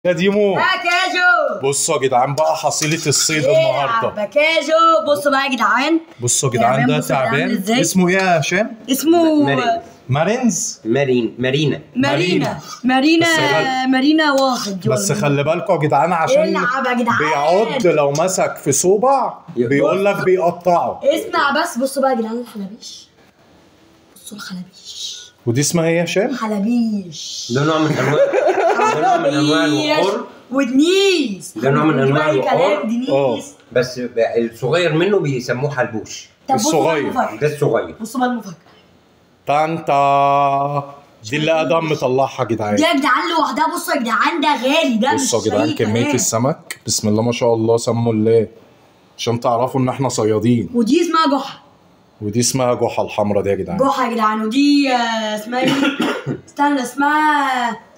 يا ديمو يا كاجو. بصوا يا جدعان بقى حصيلة الصيد النهارده. يا كاجو بصوا بقى يا جدعان. بصوا يا جدعان ده تعبان. اسمه ايه يا هشام؟ اسمه مارينز. مارينا واحد. بس خلي بالكم يا جدعان عشان العب يا جدعان. بيعض لو مسك في صوبع بيقول لك بيقطعه. اسمع بس بصوا بقى يا جدعان الخلابيش. بصوا الخلابيش. ودي اسمها ايه يا هشام؟ خلابيش. ده نوع من انواع الوقور ودنيس. ده نوع من انواع الوقور. دنيس. بس الصغير منه بيسموه حلبوش. الصغير ده الصغير. بصوا بقى المفاجأة. طنطا دي اللي ادم مطلعها يا جدعان. دي يا جدعان لوحدها. بصوا يا جدعان ده غالي. ده بصوا يا جدعان كمية السمك بسم الله ما شاء الله سموا الله عشان تعرفوا ان احنا صيادين. ودي اسمها جحا. ودي اسمها جحا الحمرا دي يا جدعان. جحا يا جدعان. ودي اسمها ايه؟ استنى اسمها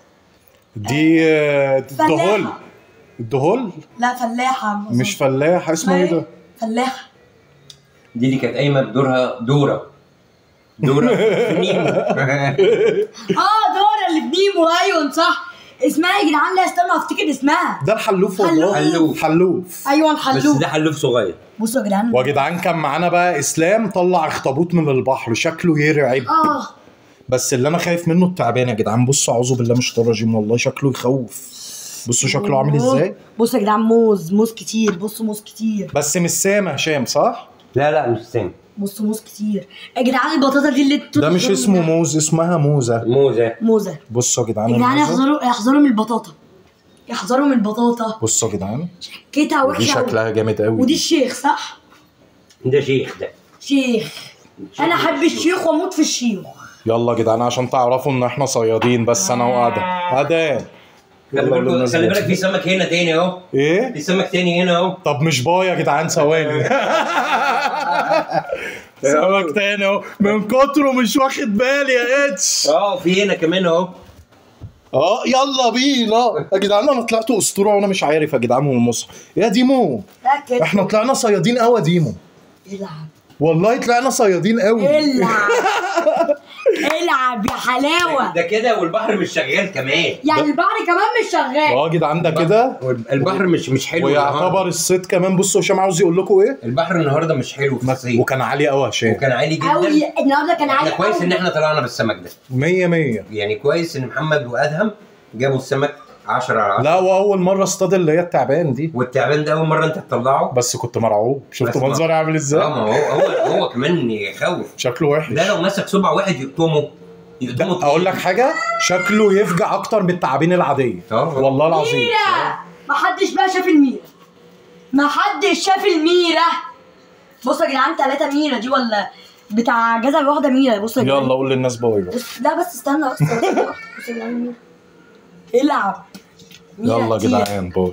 دي الدهول. الدهول؟ لا فلاحة. مش فلاحة. اسمه ايه ده؟ فلاحة. دي اللي كانت قايمة بدورها دورة في نيمو. دورة اللي في نيمو. ايوه صح. اسمها يا جدعان. لا استنى افتكر اسمها. ده الحلوف والله. حلوف. ايوه الحلوف. بس ده حلوف صغير. بصوا يا جدعان. ويا جدعان كان معانا بقى اسلام طلع اخطبوط من البحر شكله يرعب. بس اللي انا خايف منه التعبان يا جدعان. بصوا اعوذ بالله من الشيطان الرجيم والله شكله يخوف. بصوا شكله عامل ازاي. بصوا يا جدعان موز كتير. بصوا موز كتير. بس مش سام يا هشام صح؟ لا مش سام. بصوا موز كتير يا جدعان. البطاطا دي اللي ده مش اسمه موز اسمها موزة. بصوا يا جدعان يحذروا من البطاطا. يحذروا من البطاطا. بصوا يا جدعان كيتها وحشه. دي شكلها جامد قوي. ودي الشيخ صح؟ ده شيخ. شيخ. انا احب الشيخ واموت في الشيخ. يلا يا جدعان عشان تعرفوا ان احنا صيادين. بس انا وادم خلي بالك في سمك هنا تاني اهو. ايه؟ في سمك تاني هنا اهو. طب مش باي يا جدعان ثواني. سمك تاني اهو من كتره مش واخد بالي يا اتش. في هنا كمان اهو. يلا بينا يا جدعان. انا طلعت اسطوره وانا مش عارف يا جدعان من مصر. يا ديمو احنا طلعنا صيادين قوي يا ديمو. العب والله طلعنا صيادين قوي. العب يا حلاوه. ده كده والبحر مش شغال كمان. يعني البحر كمان مش شغال. يا جدعان ده كده البحر مش حلو. ويعتبر الصيد كمان. بصوا هشام عاوز يقول لكم ايه. البحر النهارده مش حلو في الصيد. وكان عالي قوي يا هشام. وكان عالي جدا قوي النهارده. كان عالي كويس ان احنا طلعنا بالسمك ده 100 يعني. كويس ان محمد وادهم جابوا السمك 10 على 10. لا واول مره اصطاد اللي هي التعبان دي. والتعبان ده اول مره انت تطلعه. بس كنت مرعوب. شفتوا منظري عامل ازاي. ما هو كمان يخوف. شكله وحش. ده لو مسك صبع واحد يقطمه. اقول لك حاجه شكله يفجع اكتر من التعابين العاديه. والله العظيم. ميرة. محدش بقى شاف الميرة. محدش شاف الميرة. بصوا يا جدعان 3 ميرة دي ولا بتاع جزر واخده ميرة. بصوا يا جدعان. يلا قول للناس باي بقى. لا بس استنى بصوا يا جدعان الميرة. العب. يلا يا جدعان باي.